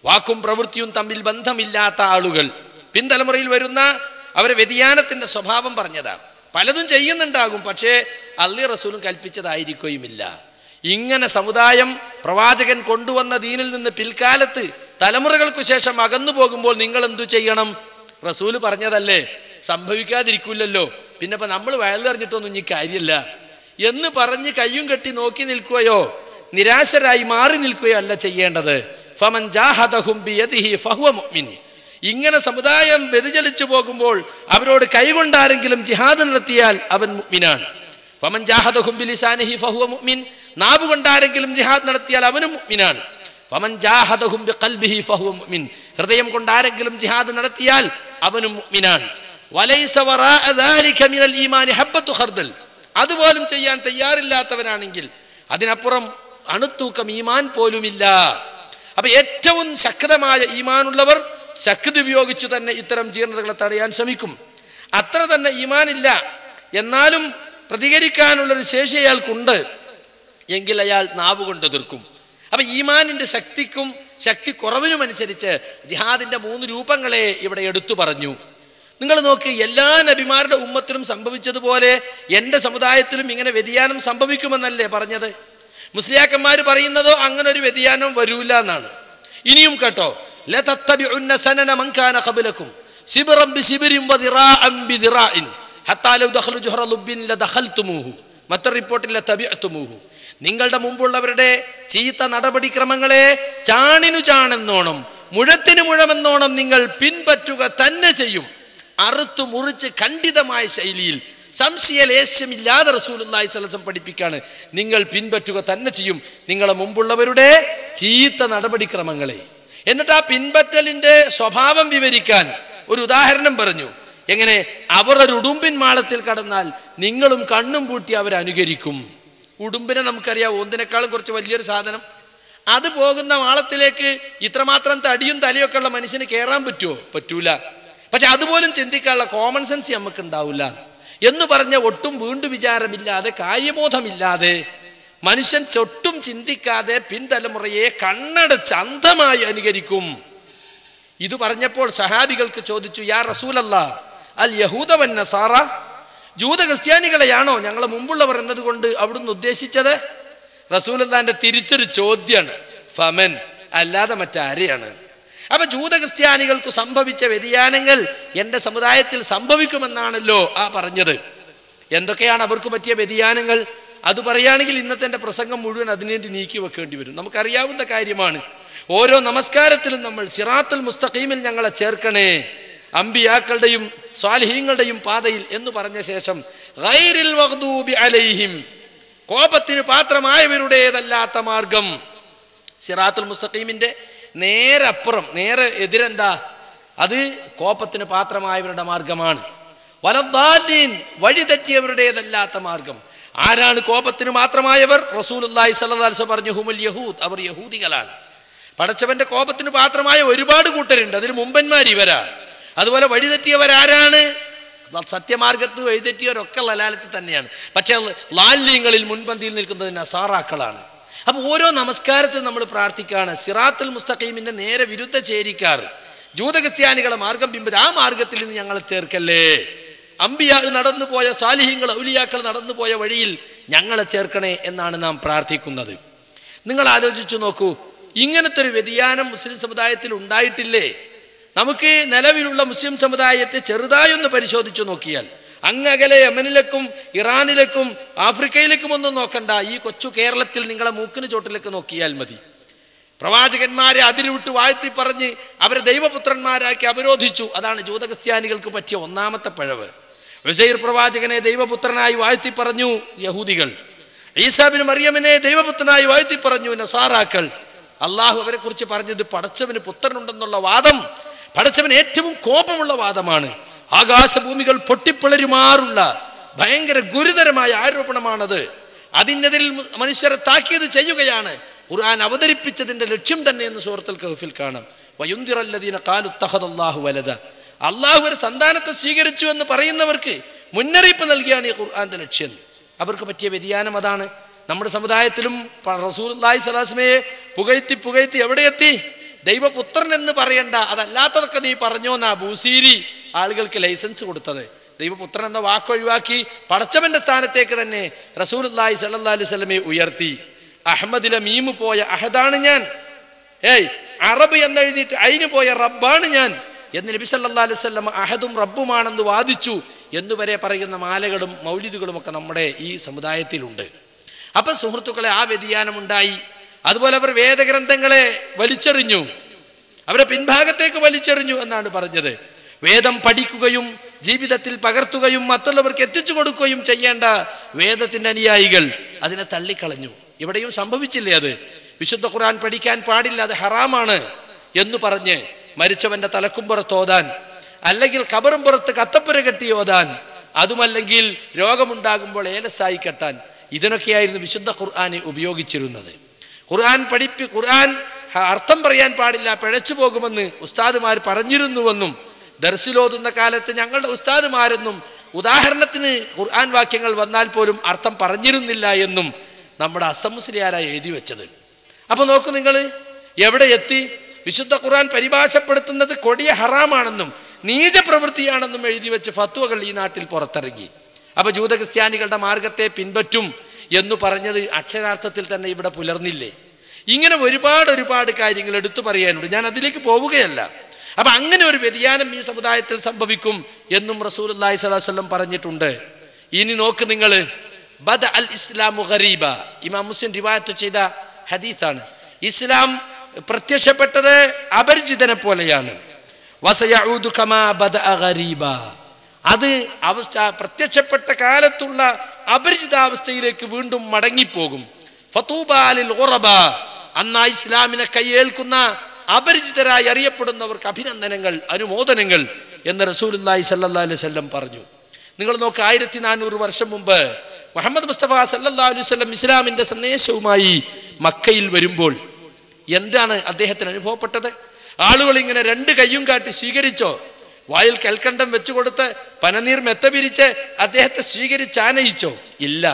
വാക്കും പ്രവൃത്തിയും തമ്മിൽ ബന്ധമില്ലാത്ത ആളുകൾ പിന്തലമുറയിൽ വരുന്ന അവരെ വ്യതിയാനത്തിൻ്റെ സ്വഭാവം പറഞ്ഞതാണ്. പലതും ചെയ്യുന്നുണ്ടാകും, പക്ഷേ അള്ളാഹും റസൂലും കൽപ്പിച്ചതായിരിക്കുകയുമില്ല. ഇങ്ങനെ സമുദായം പ്രവാചകൻ കൊണ്ടുവന്ന ദീനിൽ നിന്ന് പിൽക്കാലത്ത് തലമുറകൾക്കു ശേഷം അകന്നു പോകുമ്പോൾ നിങ്ങൾ എന്തു ചെയ്യണം? റസൂല് പറഞ്ഞതല്ലേ, സംഭവിക്കാതിരിക്കില്ലല്ലോ, പിന്നെ ഇപ്പം നമ്മൾ വയലറിഞ്ഞിട്ടൊന്നും ഇനി കാര്യമില്ല എന്ന് പറഞ്ഞ് കയ്യും കെട്ടി നോക്കി നിൽക്കുകയോ നിരാശരായി മാറി നിൽക്കുകയോ അല്ല ചെയ്യേണ്ടത്. ഫമൻ ജാഹദഹും ബിയദിഹി ഫഹുവ മുഅ്മിൻ. ഇങ്ങനെ സമുദായം വ്യതിചലിച്ചു പോകുമ്പോൾ അവരോട് കൈകൊണ്ടാരെങ്കിലും ജിഹാദ് നടത്തിയാൽ അവൻ മുഅ്മിനാണ്. ഫമൻ ജാഹദഹും ബിലിസാനിഹി ഫഹുവ മുഅ്മിൻ. നാവ് കൊണ്ടാരെങ്കിലും ജിഹാദ് നടത്തിയാൽ അവനും മുഅ്മിനാണ്. ഫമൻ ജാഹദഹും ബിഖൽബിഹി ഫഹുവ മുഅ്മിൻ. ഹൃദയം കൊണ്ടാരെങ്കിലും ജിഹാദ് നടത്തിയാൽ അവനും മുഅ്മിനാണ്. വലൈസ വറാഅ ദാലിക മിനൽ ഈമാനി ഹബ്ബത്തു ഖർദൽ. അതുപോലും ചെയ്യാൻ തയ്യാറില്ലാത്തവനാണെങ്കിൽ അതിനപ്പുറം അണുത്തൂക്കം ഈമാൻ പോലുമില്ല. അപ്പൊ ഏറ്റവും ശക്തമായ ഈമാനുള്ളവർ ശക്തി ഉപയോഗിച്ചു തന്നെ ഇത്തരം ജീർണതകളെ തടയാൻ ശ്രമിക്കും. അത്ര തന്നെ ഈമാനില്ല എന്നാലും പ്രതികരിക്കാനുള്ളൊരു ശേഷി അയാൾക്കുണ്ട് എങ്കിൽ അയാൾ നാവ് കൊണ്ട് എതിർക്കും. അപ്പൊ ഈമാനിന്റെ ശക്തിക്കും ശക്തി കുറവിനുമനുസരിച്ച് ജിഹാദിന്റെ 3 രൂപങ്ങളെ ഇവിടെ എടുത്തു പറഞ്ഞു. നിങ്ങൾ നോക്ക്, എല്ലാ നബിമാരുടെ ഉമ്മത്തിലും സംഭവിച്ചതുപോലെ എൻ്റെ സമുദായത്തിലും ഇങ്ങനെ വ്യതിയാനം സംഭവിക്കുമെന്നല്ലേ പറഞ്ഞത്? മുസ്ലിയാക്കന്മാർ പറയുന്നതോ അങ്ങനെ ഒരു വ്യതിയാനം വരൂല എന്നാണ്. ഇനിയും കേട്ടോ, ലതത്തബിഉന്ന സനന മൻ കാന ഖബ്ലകും ശിബ്റൻ ബിശിബ്രിൻ വദിറാഅൻ ബിദിറാഇൻ ഹത്താ ലൗ ദഖലു ജുഹറ ലുബ്ബിൻ ലദഖൽതുമൂഹു. മറ്റൊരു റിപ്പോർട്ടിൽ ലതബിഅതുമൂഹു. നിങ്ങളുടെ മുമ്പുള്ളവരുടെ ചീത്ത നടപടിക്രമങ്ങളെ ചാണിനു ചാണെന്നോണം മുഴത്തിനു മുഴമെന്നോണം നിങ്ങൾ പിൻപറ്റുക തന്നെ ചെയ്യും. അറുത്തു മുറിച്ച് ഖണ്ഡിതമായ ശൈലിയിൽ സംശയലേശമില്ലാതെ റസൂലുള്ളാഹി സ്വല്ലല്ലാഹു അലൈഹി വസല്ലം പഠിപ്പിക്കാണ്, നിങ്ങൾ പിൻപറ്റുക തന്നെ ചെയ്യും നിങ്ങളെ മുമ്പുള്ളവരുടെ ചീത്ത നടപടിക്രമങ്ങളെ. എന്നിട്ട് ആ പിൻപറ്റലിന്റെ സ്വഭാവം വിവരിക്കാൻ ഒരു ഉദാഹരണം പറഞ്ഞു. എങ്ങനെ? അവർ ഒരു ഉടുമ്പിൻ മാളത്തിൽ കടന്നാൽ നിങ്ങളും കണ്ണും പൂട്ടി അവരനുകരിക്കും. ഉടുമ്പിനെ നമുക്കറിയാം, ഒന്നിനേക്കാളും കുറച്ച് വലിയൊരു സാധനം. അത് പോകുന്ന മാളത്തിലേക്ക് ഇത്രമാത്രം തടിയും തലയൊക്കെ ഉള്ള മനുഷ്യന് കയറാൻ പറ്റുമോ? പറ്റൂല. പക്ഷെ അതുപോലും ചിന്തിക്കാനുള്ള കോമൺ സെൻസ് നമുക്ക് ഉണ്ടാവില്ല എന്ന് പറഞ്ഞ ഒട്ടും വീണ്ടും വിചാരമില്ലാതെ കാര്യബോധമില്ലാതെ മനുഷ്യൻ ചൊട്ടും ചിന്തിക്കാതെ പിൻതലമുറയെ കണ്ണടച്ച് അന്ധമായി അനുകരിക്കും. ഇത് പറഞ്ഞപ്പോൾ സഹാബികൾക്ക് ചോദിച്ചു, യാ റസൂലല്ലാഹ്, അൽ യഹൂദ വൻ നസാറ, ജൂത ക്രിസ്ത്യാനികളെയാണോ ഞങ്ങളെ മുമ്പുള്ളവർ എന്നതുകൊണ്ട് അവിടുന്ന് ഉദ്ദേശിച്ചത്? റസൂലുള്ളാഹിന്റെ തിരിച്ചൊരു ചോദ്യമാണ്, ഫമൻ, അല്ലാതെ മറ്റാരെയാണ്? അപ്പൊ ജൂത ക്രിസ്ത്യാനികൾക്ക് സംഭവിച്ച വ്യതിയാനങ്ങൾ എൻ്റെ സമുദായത്തിൽ സംഭവിക്കുമെന്നാണല്ലോ ആ പറഞ്ഞത്. എന്തൊക്കെയാണ് അവർക്ക് പറ്റിയ വ്യതിയാനങ്ങൾ? അത് പറയുകയാണെങ്കിൽ ഇന്നത്തെ എൻ്റെ പ്രസംഗം മുഴുവൻ അതിനുവേണ്ടി നീക്കി വെക്കേണ്ടി വരും. നമുക്കറിയാവുന്ന കാര്യമാണ്. ഓരോ നമസ്കാരത്തിലും നമ്മൾ സിറാത്തുൽ മുസ്തഖീമിൽ ഞങ്ങളെ ചേർക്കണേ, അമ്പിയാക്കളുടെയും സ്വാലിഹീങ്ങളുടെയും പാതയിൽ എന്ന് പറഞ്ഞ ശേഷം ഗൈറിൽ മഗ്ദൂബി അലൈഹിം, കോപത്തിന് പാത്രമായവരുടേതല്ലാത്ത മാർഗം. സിറാത്തുൽ മുസ്തഖീമിന്റെ നേരെ അപ്പുറം, നേരെ എതിരെന്താ? അത് കോപത്തിന് പാത്രമായവരുടെ മാർഗമാണ്. വലദ്ദാലീൻ, വഴിതെറ്റിയവരുടേതല്ലാത്ത മാർഗം. ആരാണ് കോപത്തിന് മാത്രമായവർ? റസൂലുള്ളാഹി സ്വല്ലല്ലാഹു അലൈഹി വസല്ലം പറഞ്ഞു, ഹുമുൽ യഹൂദ്, അവർ യഹൂദികളാണ്. പടച്ചവന്റെ കോപത്തിന് പാത്രമായ ഒരുപാട് കൂട്ടരുണ്ട്, അതിൽ മുമ്പന്മാർ ഇവരാണ്. അതുപോലെ വഴിതെറ്റിയവരാരാണ്? സത്യമാർഗത്ത് വഴിതെറ്റിയവരൊക്കെ ലലാലത്ത് തന്നെയാണ്. പക്ഷേ ലാല്യങ്ങളിൽ മുൻപന്തിയിൽ നിൽക്കുന്നത് നസാറാക്കളാണ്. അപ്പൊ ഓരോ നമസ്കാരത്തിൽ നമ്മൾ പ്രാർത്ഥിക്കുകയാണ്, സിറാത്തുൽ മുസ്തഖീമിന്റെ നേരെ വിരുദ്ധ ചേരിക്കാർ ജൂതക്രിസ്ത്യാനികളെ മാർഗം പിൻപറ്റി ആ മാർഗത്തിൽ നിന്ന് ഞങ്ങളെ ചേർക്കല്ലേ. അമ്പിയാ നടന്നു പോയ, സാലിഹ്യങ്ങൾ ഔലിയാക്കൾ നടന്നു പോയ വഴിയിൽ ഞങ്ങളെ ചേർക്കണേ എന്നാണ് നാം പ്രാർത്ഥിക്കുന്നത്. നിങ്ങൾ ആലോചിച്ചു നോക്കൂ, ഇങ്ങനത്തെ ഒരു വ്യതിയാനം മുസ്ലിം സമുദായത്തിൽ ഉണ്ടായിട്ടില്ലേ? നമുക്ക് നിലവിലുള്ള മുസ്ലിം സമുദായത്തെ ചെറുതായൊന്ന് പരിശോധിച്ചു നോക്കിയാൽ, അങ്ങകലെ യമനിലേക്കും ഇറാനിലേക്കും ആഫ്രിക്കയിലേക്കും ഒന്നും നോക്കണ്ട, ഈ കൊച്ചു കേരളത്തിൽ നിങ്ങളെ മൂക്കിന് ചോട്ടിലേക്ക് നോക്കിയാൽ മതി. പ്രവാചകന്മാരെ അതിരുവിട്ട് വാഴ്ത്തി പറഞ്ഞ് അവരെ ദൈവപുത്രന്മാരാക്കി അവരോധിച്ചു. അതാണ് ജൂതക്രിസ്ത്യാനികൾക്ക് പറ്റിയ ഒന്നാമത്തെ പിഴവ്. ഉസൈർ പ്രവാചകനെ ദൈവപുത്രനായി വാഴ്ത്തി പറഞ്ഞു യഹൂദികൾ. ഈസാ ബിൻ മറിയമിനെ ദൈവപുത്രനായി വാഴ്ത്തി പറഞ്ഞു നസാറാക്കൾ. അള്ളാഹു അവരെ കുറിച്ച് പറഞ്ഞത് പടച്ചവന് പുത്രനുണ്ടെന്നുള്ള വാദം പടച്ചവന് ഏറ്റവും കോപമുള്ള വാദമാണ്. ആകാശഭൂമികൾ പൊട്ടിപ്പിളരുമാറുള്ള ഭയങ്കര ഗുരുതരമായ ആരോപണമാണത്. അതിനെതിരിൽ മനുഷ്യരെ താക്കീത് ചെയ്യുകയാണ് ഖുർആൻ അവതരിപ്പിച്ചതിന്റെ ലക്ഷ്യം തന്നെ എന്ന് സൂറത്തുൽ കഹ്ഫിൽ കാണാം. വയുൻദിറല്ലദീന ഖാലു ഇത്തഖദല്ലാഹു വലദ, അള്ളാഹു ഒരു സന്താനത്തെ സ്വീകരിച്ചു എന്ന് പറയുന്നവർക്ക് മുന്നറിയിപ്പ് നൽകിയാണ് ഈ ഖുർആന്റെ ലക്ഷ്യം. അവർക്ക് പറ്റിയ വ്യതിയാനം അതാണ്. നമ്മുടെ സമുദായത്തിലും റസൂലുള്ളാഹി സ്വല്ലല്ലാഹു അലൈഹി വസല്ലമയെ പുകഴ്ത്തി എവിടെയെത്തി? ദൈവപുത്രൻ എന്ന് പറയണ്ട, അതല്ലാത്തതൊക്കെ നീ പറഞ്ഞോന്നാ ബൂസീരി ആളുകൾക്ക് ലൈസൻസ് കൊടുത്തത്. ദൈവപുത്രൻ എന്ന വാക്ക് ഒഴിവാക്കി പടച്ചവന്റെ സ്ഥാനത്തേക്ക് തന്നെ റസൂലുള്ളാഹി സ്വല്ലല്ലാഹു അലൈഹി വസല്ലമയെ ഉയർത്തി. അഹമ്മദിലെ മീമ് പോയ അഹദാണ് ഞാൻ, അറബ് എന്നെഴുതിയിട്ട് അതിന് പോയ റബ്ബാണ് ഞാൻ എന്ന് നബി സല്ലല്ലാഹു അലൈഹി വസല്ലം അഹദും റബ്ബുമാണെന്ന് വാദിച്ചു എന്നുവരെ പറയുന്ന മാലകളും മൗലിദുകളും ഒക്കെ നമ്മുടെ ഈ സമുദായത്തിലുണ്ട്. അപ്പൊ സുഹൃത്തുക്കളെ, ആ വ്യതിയാനം ഉണ്ടായി. അതുപോലെ അവർ വേദഗ്രന്ഥങ്ങളെ വലിച്ചെറിഞ്ഞു, അവരെ പിൻഭാഗത്തേക്ക് വലിച്ചെറിഞ്ഞു എന്നാണ് പറഞ്ഞത്. വേദം പഠിക്കുകയും ജീവിതത്തിൽ പകർത്തുകയും മറ്റുള്ളവർക്ക് എത്തിച്ചു കൊടുക്കുകയും ചെയ്യേണ്ട വേദത്തിന്റെ അനുയായികൾ അതിനെ തള്ളിക്കളഞ്ഞു. ഇവിടെയും സംഭവിച്ചില്ലേ അത്? വിശുദ്ധ ഖുർആൻ പഠിക്കാൻ പാടില്ല, അത് ഹറാമാണ് എന്ന് പറഞ്ഞ് മരിച്ചവന്റെ തലക്കുമ്പുറത്ത് ഓതാൻ, അല്ലെങ്കിൽ ഖബറും പുറത്ത് കത്തപ്പുര കെട്ടി ഓതാൻ, അതുമല്ലെങ്കിൽ രോഗമുണ്ടാകുമ്പോൾ ഏലസായി കെട്ടാൻ, ഇതിനൊക്കെയായിരുന്നു വിശുദ്ധ ഖുർആനെ ഉപയോഗിച്ചിരുന്നത്. ഖുർആൻ അർത്ഥം പറയാൻ പാടില്ല, പിഴച്ചു പോകുമെന്ന് ഉസ്താദുമാർ പറഞ്ഞിരുന്നുവെന്നും ദർസിലോതുന്ന കാലത്ത് ഞങ്ങളുടെ ഉസ്താദുമാരെന്നും ഉദാഹരണത്തിന് ഖുർആൻ വാക്യങ്ങൾ വന്നാൽ പോലും അർത്ഥം പറഞ്ഞിരുന്നില്ല എന്നും നമ്മുടെ അസംമുസ്ലിയാരായി എഴുതി വെച്ചത്. അപ്പൊ നോക്കൂ നിങ്ങൾ, എവിടെ എത്തി? വിശുദ്ധ ഖുർആൻ പരിഭാഷപ്പെടുത്തുന്നത് കൊടിയ ഹറാമാണെന്നും നീച പ്രവൃത്തിയാണെന്നും എഴുതി വെച്ച് ഫത്വകൾ ഈ നാട്ടിൽ പുറത്തിറങ്ങി. അപ്പൊ ജൂതക്രിസ്ത്യാനികളുടെ മാർഗത്തെ പിൻപറ്റും എന്ന് പറഞ്ഞത് അക്ഷരാർത്ഥത്തിൽ തന്നെ ഇവിടെ പുലർന്നില്ലേ? ഇങ്ങനെ ഒരുപാട് കാര്യങ്ങൾ എടുത്തു പറയാനുണ്ട്, ഞാൻ അതിലേക്ക് പോവുകയല്ല. അപ്പൊ അങ്ങനെ ഒരു വ്യതിയാനം ഈ സമുദായത്തിൽ സംഭവിക്കും എന്നും റസൂലുള്ളാഹി സ്വല്ലല്ലാഹു അലൈഹി വസല്ലം പറഞ്ഞിട്ടുണ്ട്. ഇനി നോക്ക് നിങ്ങൾ, ബദ അൽ ഇസ്ലാമു ഗരീബ, ഇമാം മുസ്ലിം റിവായത്ത് ചെയ്ത ഹദീസാണ്. ഇസ്ലാം പ്രത്യക്ഷപ്പെട്ടത് അപരിചിതനെ പോലെയാണ്. വസയഊദു കമാ ബദഅ ഗരീബ, അത് അവസ്ഥ പ്രത്യക്ഷപ്പെട്ട കാലത്തുള്ള അപരിചിതാവസ്ഥയിലേക്ക് വീണ്ടും മടങ്ങിപ്പോകും. ഫതൂബാ ലിൽ ഗുറബ, അന്നാ ഇസ്ലാമിനെ കയ്യേൽക്കുന്ന അപരിചിതരായി അറിയപ്പെടുന്നവർക്ക് അഭിനന്ദനങ്ങൾ, അനുമോദനങ്ങൾ എന്ന് റസൂലുള്ളാഹി സ്വല്ലല്ലാഹു അലൈഹി വസല്ലം പറഞ്ഞു. നിങ്ങൾ നോക്ക്, 1400 വർഷം മുമ്പ് മുഹമ്മദ് മുസ്തഫ സല്ലല്ലാഹു അലൈഹി വസല്ലം ഇസ്ലാമിന്റെ സന്ദേശവുമായി മക്കയിൽ വരുമ്പോൾ എന്താണ് അദ്ദേഹത്തിന് അനുഭവപ്പെട്ടത്? ആളുകൾ ഇങ്ങനെ 2 കൈയും കാട്ടി സ്വീകരിച്ചോ? വായിൽ കൽക്കണ്ടം വെച്ചു കൊടുത്ത് പനനീർ മെത്ത പിരിച്ച് അദ്ദേഹത്തെ സ്വീകരിച്ചാനയിച്ചോ? ഇല്ല.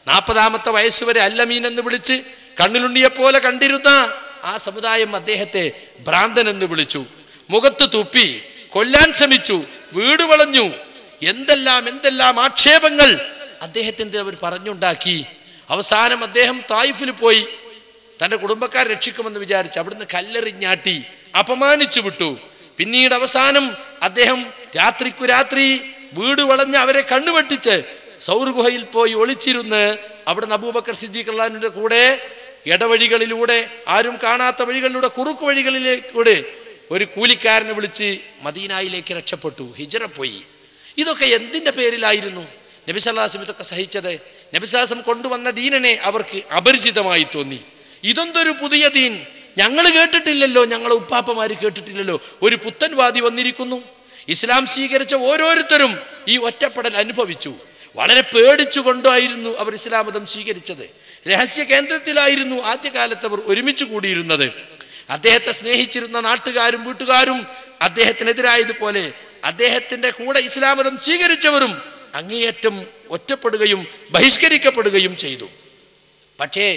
40ാമത്തെ വയസ്സുവരെ അല്ലമീൻ എന്ന് വിളിച്ച് കണ്ണിലുണ്ണിയെപ്പോലെ കണ്ടിരുന്ന ആ സമുദായം അദ്ദേഹത്തെ ഭ്രാന്തൻ എന്ന് വിളിച്ചു, മുഖത്ത് തുപ്പി, കൊല്ലാൻ ശ്രമിച്ചു, വീട് വളഞ്ഞു, എന്തെല്ലാം ആക്ഷേപങ്ങൾ അദ്ദേഹത്തിന്റെ അവർ പറഞ്ഞുണ്ടാക്കി. അവസാനം അദ്ദേഹം തായിഫിൽ പോയി തൻ്റെ കുടുംബക്കാർ രക്ഷിക്കുമെന്ന് വിചാരിച്ച് അവിടുന്ന് കല്ലെറിഞ്ഞാട്ടി അപമാനിച്ചു വിട്ടു. പിന്നീട് അവസാനം അദ്ദേഹം രാത്രി വീട് വളഞ്ഞ് അവരെ കണ്ണുവെട്ടിച്ച് സൗർ ഗുഹയിൽ പോയി ഒളിച്ചിരുന്ന് അവിടുന്ന് അബൂബക്കർ സിദ്ദീഖ് റളിയല്ലാഹുവിന്റെ കൂടെ ഇടവഴികളിലൂടെ, ആരും കാണാത്ത വഴികളിലൂടെ, കുറുക്കു വഴികളിലൂടെ ഒരു കൂലിക്കാരനെ വിളിച്ച് മദീനയിലേക്ക് രക്ഷപ്പെട്ടു, ഹിജ്റ പോയി. ഇതൊക്കെ എന്തിന്റെ പേരിലായിരുന്നു നബി സല്ലല്ലാഹു അലൈഹി വസല്ലം ഇതൊക്കെ സഹിച്ചത്? നബി സല്ലല്ലാഹു അലൈഹി വസല്ലം കൊണ്ടുവന്ന ദീനിനെ അവർക്ക് അപരിചിതമായി തോന്നി. ഇതെന്തൊരു പുതിയ ദീൻ, ഞങ്ങൾ കേട്ടിട്ടില്ലല്ലോ, ഞങ്ങളെ ഉപ്പാപ്പമാര് കേട്ടിട്ടില്ലല്ലോ, ഒരു പുത്തൻവാദി വന്നിരിക്കുന്നു. ഇസ്ലാം സ്വീകരിച്ച ഓരോരുത്തരും ഈ ഒറ്റപ്പെടൽ അനുഭവിച്ചു. വളരെ പേടിച്ചുകൊണ്ടായിരുന്നു അവർ ഇസ്ലാം മതം സ്വീകരിച്ചത്. രഹസ്യ കേന്ദ്രത്തിലായിരുന്നു ആദ്യകാലത്ത് അവർ ഒരുമിച്ച് കൂടിയിരുന്നത്. അദ്ദേഹത്തെ സ്നേഹിച്ചിരുന്ന നാട്ടുകാരും വീട്ടുകാരും അദ്ദേഹത്തിനെതിരായതുപോലെ അദ്ദേഹത്തിന്റെ കൂടെ ഇസ്ലാം മതം സ്വീകരിച്ചവരും അങ്ങേയറ്റം ഒറ്റപ്പെടുകയും ബഹിഷ്കരിക്കപ്പെടുകയും ചെയ്തു. പക്ഷേ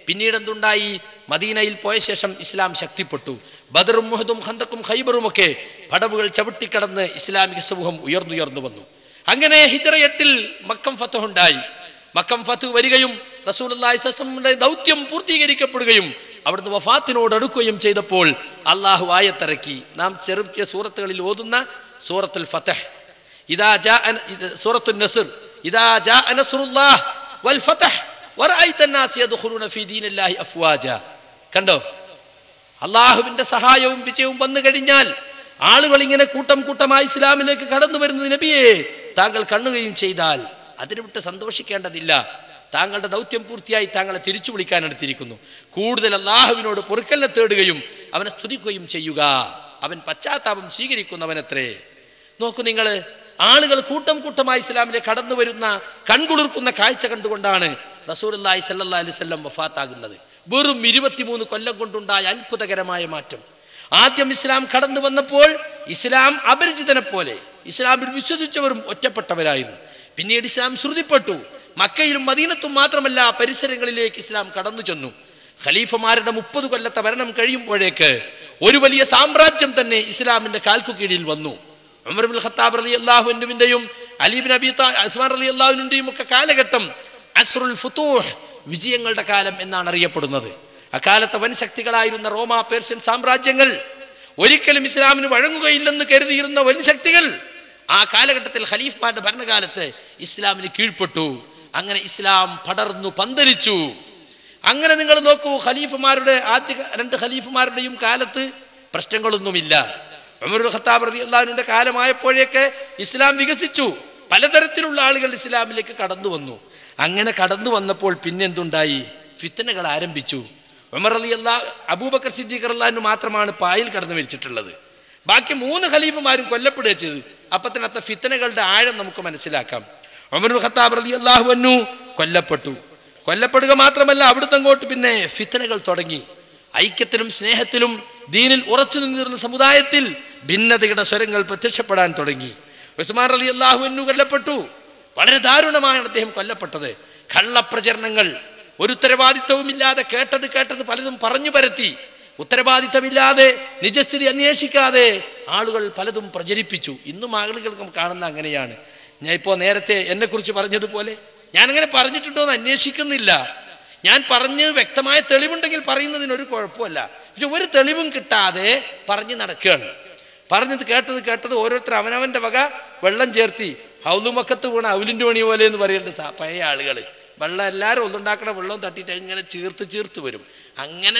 പിന്നീട് എന്തുണ്ടായി? മദീനയിൽ പോയ ശേഷം ഇസ്ലാം ശക്തിപ്പെട്ടു. ബദറും മുഹദും ഖന്തക്കും ഖൈബറും ഒക്കെ പടവുകൾ ചവിട്ടിക്കടന്ന് ഇസ്ലാമിക സമൂഹം ഉയർന്നുയർന്നു വന്നു. അങ്ങനെ ഹിജ്റ 8 മക്കം ഫത്ഹ് ഉണ്ടായി. മക്കം ഫത്ഹ് വരികയും റസൂലുള്ളാഹി സ്വല്ലല്ലാഹു അലൈഹി വസല്ലം ദൗത്യം പൂർത്തീകരിക്കപ്പെടുകയും അവിടുന്ന് വഫാത്തിനോട് അടുക്കുകയും ചെയ്തപ്പോൾ അള്ളാഹു ആയത്തിറക്കി. നാം ചെറിയ സൂറത്തുകളിൽ ഓതുന്ന സൂറത്തുൽ ഫത്ഹ്, ഇദാ ജാഅ സൂറത്തുൻ നസ്ർ, ഇദാ ജാഅ നസ്റുല്ലാഹ് വൽ ഫത്ഹ് വറഅയ്ത അന്നാസ യദ്ഖുലൂന ഫീ ദീനില്ലാഹി അഫ്വാജ. കണ്ടോ, അള്ളാഹുവിന്റെ സഹായവും വിജയവും വന്നു കഴിഞ്ഞാൽ ആളുകൾ ഇങ്ങനെ കൂട്ടം കൂട്ടമായി ഇസ്ലാമിലേക്ക് കടന്നു വരുന്നത് നബിയെ താങ്കൾ കാണുകയും ചെയ്താൽ അതിനെ വിട്ട് സന്തോഷിക്കേണ്ടതില്ല. താങ്കളുടെ ദൗത്യം പൂർത്തിയായി താങ്കളെ തിരിച്ചു വിളിക്കാൻ എടുത്തിരിക്കുന്നു. കൂടുതൽ അള്ളാഹുവിനോട് പൊറുക്കലിനെ തേടുകയും അവനെ സ്തുതിക്കുകയും ചെയ്യുക. അവൻ പശ്ചാത്താപം സ്വീകരിക്കുന്നവനത്രേ. നോക്കൂ നിങ്ങൾ, ആളുകൾ കൂട്ടം കൂട്ടമായി ഇസ്ലാമിലേക്ക് കടന്നു വരുന്ന കൺകുളിർക്കുന്ന കാഴ്ച കണ്ടുകൊണ്ടാണ് റസൂലുള്ളാഹി സ്വല്ലല്ലാഹു അലൈഹി വസല്ലം വഫാത്താകുന്നത്. വെറും 23 കൊല്ലം കൊണ്ടുണ്ടായ അത്ഭുതകരമായ മാറ്റം. ആദ്യം ഇസ്ലാം കടന്നു വന്നപ്പോൾ ഇസ്ലാം അപരിചിതനെ പോലെ, ഇസ്ലാമിൽ വിശ്വസിച്ചവരും ഒറ്റപ്പെട്ടവരായിരുന്നു. പിന്നീട് ഇസ്ലാം ശ്രുതിപ്പെട്ടു. മക്കയിലും മദീനത്തും മാത്രമല്ല പരിസരങ്ങളിലേക്ക് ഇസ്ലാം കടന്നു ചെന്നു. ഖലീഫമാരുടെ 30 കൊല്ലത്തെ ഭരണം കഴിയുമ്പോഴേക്ക് ഒരു വലിയ സാമ്രാജ്യം തന്നെ ഇസ്ലാമിന്റെ കാൽക്കു കീഴിൽ വന്നു. ഉമർ ഇബ്നുൽ ഖത്താബ് റളിയല്ലാഹു അൻഹുവിന്റെയും അലി ഇബ്നു അബീ താലിബ് ഉസ്മാൻ റളിയല്ലാഹു അൻഹുവിന്റെയും ഒക്കെ കാലഘട്ടം അസ്റുൽ ഫുതൂഹ്, വിജയങ്ങളുടെ കാലം എന്നാണ് അറിയപ്പെടുന്നത്. അക്കാലത്തെ വൻശക്തികളായിരുന്ന റോമ പേർഷ്യൻ സാമ്രാജ്യങ്ങൾ, ഒരിക്കലും ഇസ്ലാമിന് വഴങ്ങുകയില്ലെന്ന് കരുതിയിരുന്ന വൻശക്തികൾ ആ കാലഘട്ടത്തിൽ ഖലീഫമാരുടെ ഭരണകാലത്ത് ഇസ്ലാമിന് കീഴ്പ്പെട്ടു. അങ്ങനെ ഇസ്ലാം പടർന്നു പന്തലിച്ചു. അങ്ങനെ നിങ്ങൾ നോക്കൂ, ഖലീഫമാരുടെ ആദ്യ 2 ഖലീഫമാരുടെയും കാലത്ത് പ്രശ്നങ്ങളൊന്നുമില്ല. ഉമർ ഇബ്നുൽ ഖത്താബ് റളിയല്ലാഹു അൻഹുവിന്റെ കാലമായപ്പോഴേക്ക് ഇസ്ലാം വികസിച്ചു. പലതരത്തിലുള്ള ആളുകൾ ഇസ്ലാമിലേക്ക് കടന്നു വന്നു. അങ്ങനെ കടന്നു വന്നപ്പോൾ പിന്നെന്തുണ്ടായി? ഫിത്നകൾ ആരംഭിച്ചു. ഉമർ റളിയല്ലാഹു അബൂബക്കർ സിദ്ദീഖ് റളിയല്ലാഹു അൻഹു മാത്രമാണ് പായിൽ കടന്നു മരിച്ചിട്ടുള്ളത്. ബാക്കി 3 ഖലീഫമാരും കൊല്ലപ്പെടുക ചെയ്തു. അപ്പത്തിനകത്ത ഫിത്നകളുടെ ആഴം നമുക്ക് മനസ്സിലാക്കാം. ഉമർ ഇബ്നുൽ ഖത്താബ് റളിയല്ലാഹു അൻഹു കൊല്ലപ്പെടുക മാത്രമല്ല, അവിടുന്ന് അങ്ങോട്ട് പിന്നെ ഫിത്നകൾ തുടങ്ങി. ഐക്യത്തിലും സ്നേഹത്തിലും ദീനിൽ ഉറച്ചു നിന്നിരുന്ന സമുദായത്തിൽ ഭിന്നതയുടെ സ്വരങ്ങൾ പ്രത്യക്ഷപ്പെടാൻ തുടങ്ങി. ഉസ്മാൻ റളിയല്ലാഹു അൻഹു കൊല്ലപ്പെട്ടു. വളരെ ദാരുണമാണ് അദ്ദേഹം കൊല്ലപ്പെട്ടത്. കള്ളപ്രചരണങ്ങൾ, ഒരു ഉത്തരവാദിത്വവുമില്ലാതെ കേട്ടത് പലതും പറഞ്ഞു പരത്തി, ഉത്തരവാദിത്തമില്ലാതെ നിജസ്ഥിതി അന്വേഷിക്കാതെ ആളുകൾ പലതും പ്രചരിപ്പിച്ചു. ഇന്നും ആളുകൾ കാണുന്ന അങ്ങനെയാണ്. ഞാൻ ഇപ്പോൾ നേരത്തെ എന്നെക്കുറിച്ച് പറഞ്ഞതുപോലെ ഞാനങ്ങനെ പറഞ്ഞിട്ടുണ്ടോ എന്ന് അന്വേഷിക്കുന്നില്ല. ഞാൻ പറഞ്ഞ് വ്യക്തമായ തെളിവുണ്ടെങ്കിൽ പറയുന്നതിനൊരു കുഴപ്പമില്ല. പക്ഷെ ഒരു തെളിവും കിട്ടാതെ പറഞ്ഞ് നടക്കുകയാണ്. പറഞ്ഞത് കേട്ടത് ഓരോരുത്തർ അവനവൻ്റെ വക വെള്ളം ചേർത്തി ഹൗലുമക്കത്ത് വീണ അവലിൻ്റെ പണി പോലെ എന്ന് പറയുന്നുണ്ട് പഴയ ആളുകൾ. വെള്ളം എല്ലാവരും ഒന്നുണ്ടാക്കണ വെള്ളം തട്ടിയിട്ട് ഇങ്ങനെ ചീർത്ത് വരും. അങ്ങനെ